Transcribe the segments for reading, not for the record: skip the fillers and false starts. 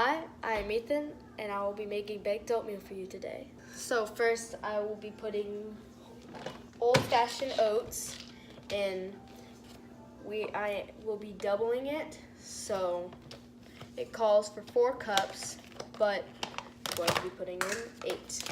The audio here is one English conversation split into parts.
Hi, I'm Ethan, and I will be making baked oatmeal for you today. So first, I will be putting old-fashioned oats in. I will be doubling it, so it calls for 4 cups, but I'm going to be putting in 8.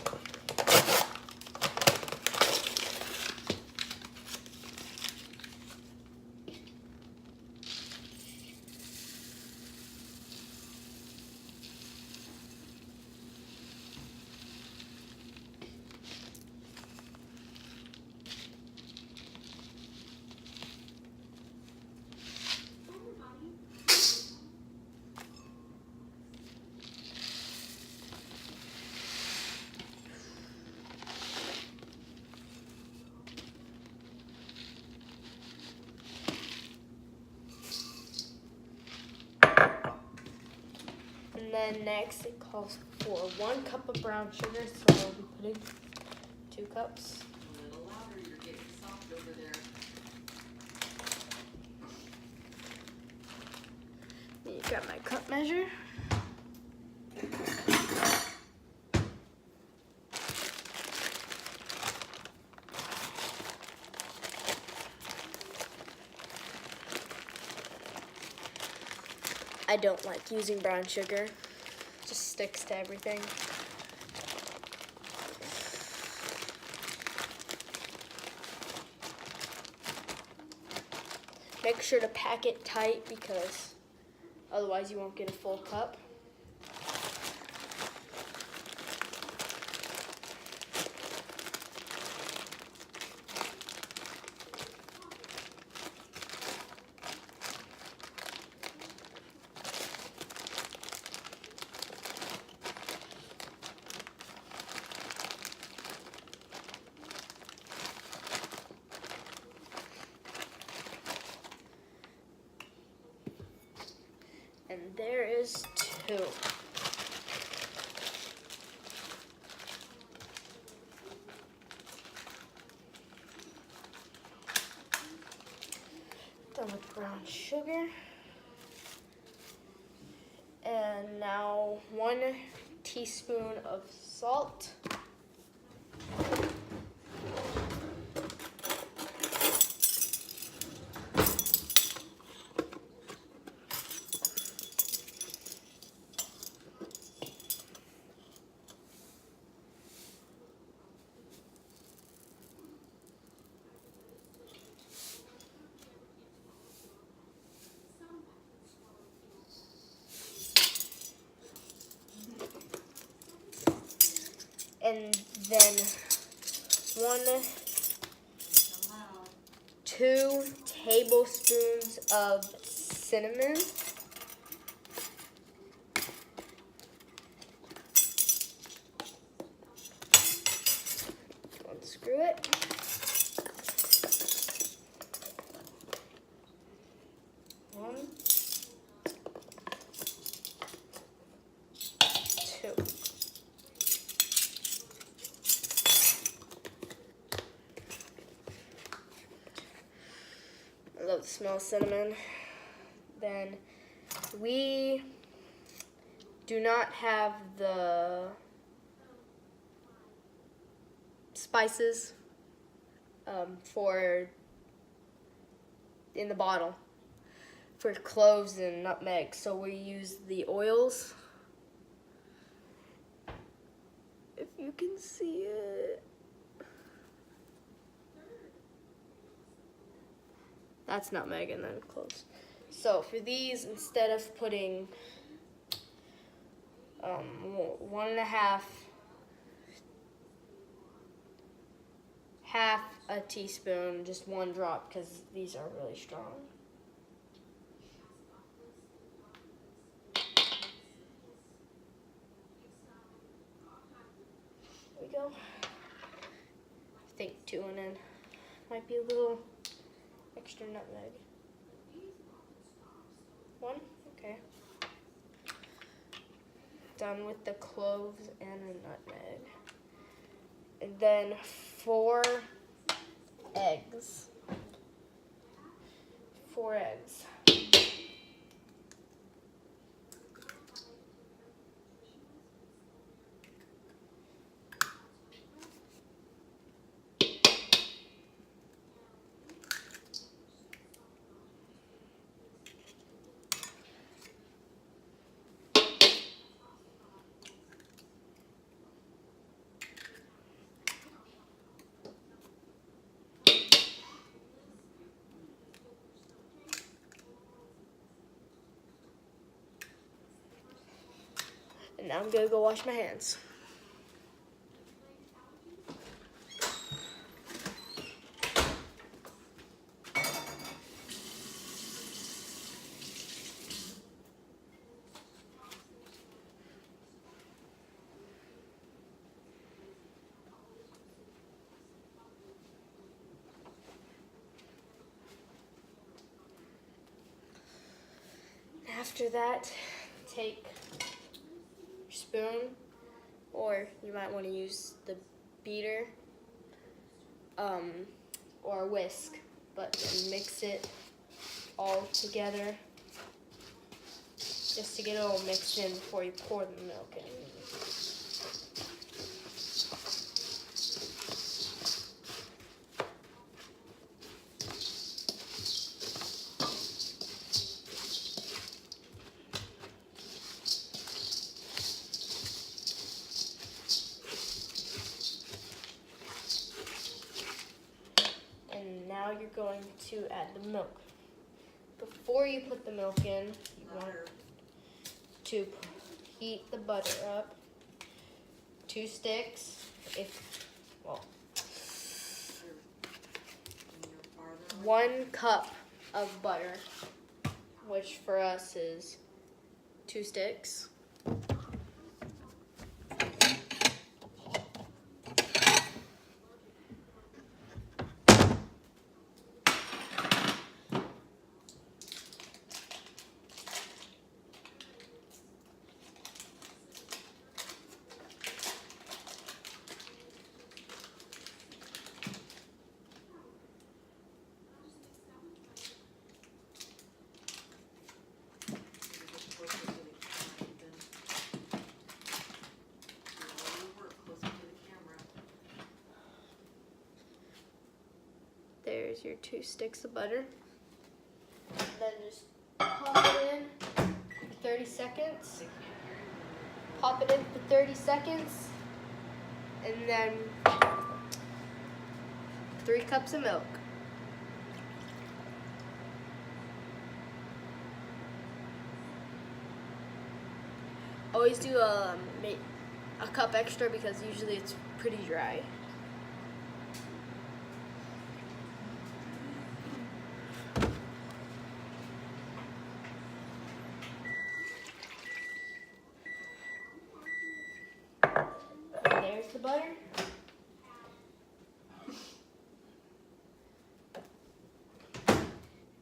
And then next it calls for 1 cup of brown sugar, so I'll be putting 2 cups. A little louder, you're getting soft over there. You got my cup measure. I don't like using brown sugar. It just sticks to everything. Make sure to pack it tight because otherwise you won't get a full cup. And there is 2. Done with brown sugar. And now 1 teaspoon of salt. And then 2 tablespoons of cinnamon. Unscrew it. 1, 2. I love the smell of cinnamon. Then we do not have the spices for in the bottle for cloves and nutmeg, so we use the oils. If you can see it. That's nutmeg and then cloves. So for these, instead of putting 1.5 a teaspoon, just 1 drop, because these are really strong. There we go. I think 2 and then might be a little extra nutmeg. 1? Okay. Done with the cloves and the nutmeg. And then 4 eggs. 4 eggs. Now I'm gonna go wash my hands. After that, take your spoon, or you might want to use the beater, or a whisk, but then mix it all together just to get it all mixed in before you pour the milk in. And now you're going to add the milk. Before you put the milk in, you want to heat the butter up. 2 sticks, well, 1 cup of butter, which for us is 2 sticks. There's your 2 sticks of butter. Then just pop it in for 30 seconds. Pop it in for 30 seconds. And then 3 cups of milk. Always do a cup extra because usually it's pretty dry. And there's the butter.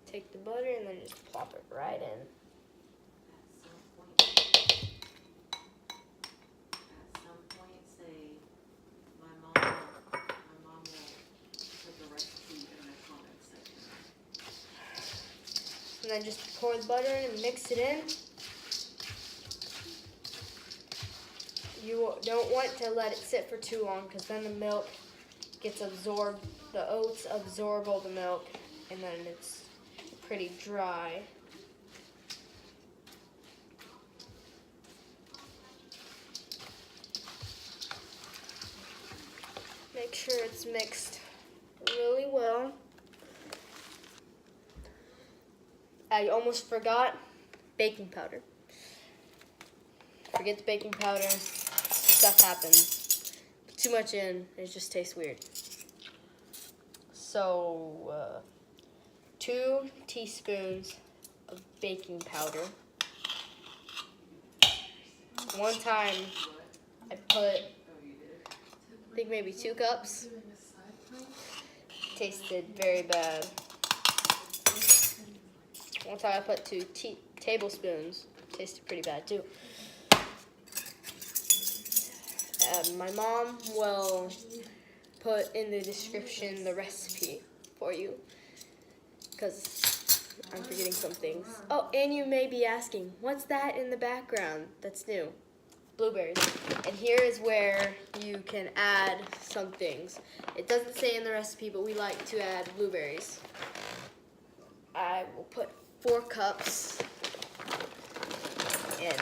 Take the butter and then just plop it right in. And then just pour the butter in and mix it in. You don't want to let it sit for too long because then the milk gets absorbed, the oats absorb all the milk, and then it's pretty dry. Make sure it's mixed really well. I almost forgot baking powder. Forget the baking powder, stuff happens. Put too much in, it just tastes weird. So, 2 teaspoons of baking powder. One time I put, I think maybe 2 cups. Tasted very bad. One time I put 2 tablespoons. Tasted pretty bad too. My mom will put in the description the recipe for you because I'm forgetting some things. Oh, and you may be asking, what's that in the background that's new? Blueberries. And here is where you can add some things. It doesn't say in the recipe, but we like to add blueberries. I will put 4 cups in.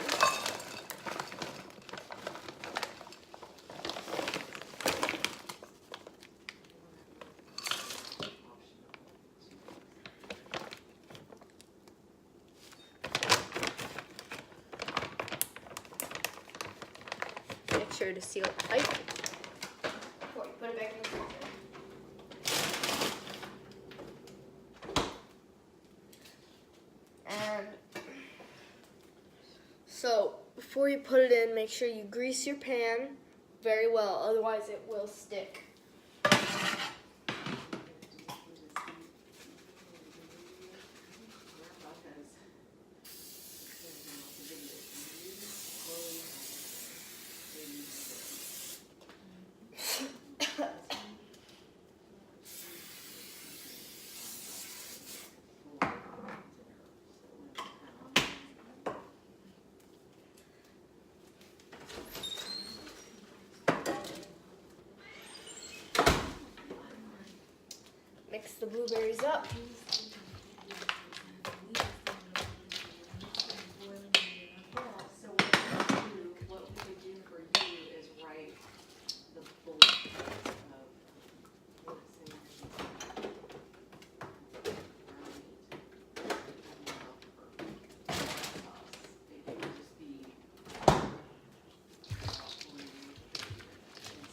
sure to seal it tight before you put it back in the freezer. And so before you put it in, make sure you grease your pan very well, otherwise it will stick. Mix the blueberries up. So what we could do for you is write the bullet points of what it's saying. It would just be in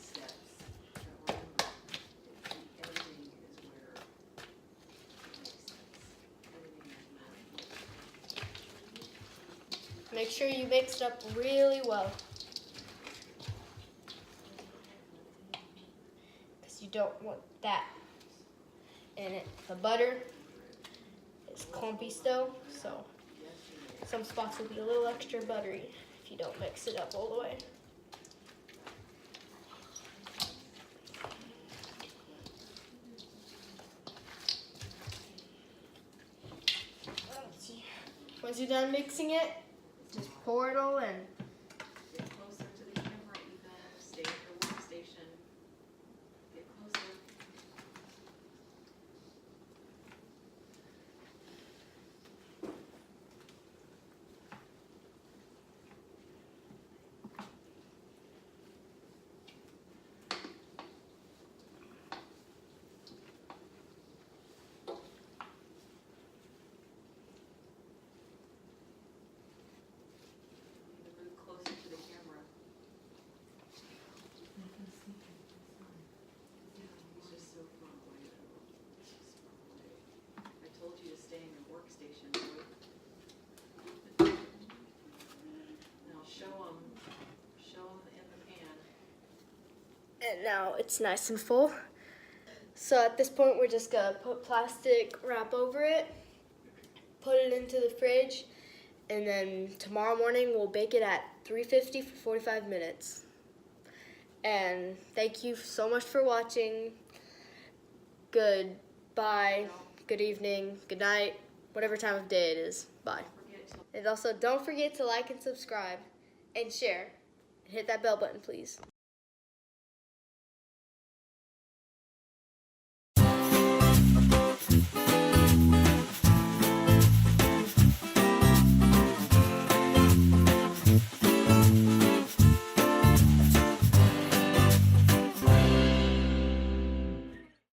steps. But remember, everything is where it makes sense. Everything is Make sure you mix it up really well, because you don't want that in it. The butter is clumpy still, so some spots will be a little extra buttery if you don't mix it up all the way. Once you're done mixing it, just pour it all in. Get closer to the camera, Eva. Stay at your workstation. Get closer. Move closer to the camera. He's just so far away. He's just far away. I told you to stay in your workstation. Now show him in the pan. And now it's nice and full. So at this point, we're just gonna put plastic wrap over it, put it into the fridge, and then tomorrow morning we'll bake it at 350 for 45 minutes. And thank you so much for watching. Goodbye, good evening, good night, whatever time of day it is. Bye. And also don't forget to like and subscribe and share. And hit that bell button, please.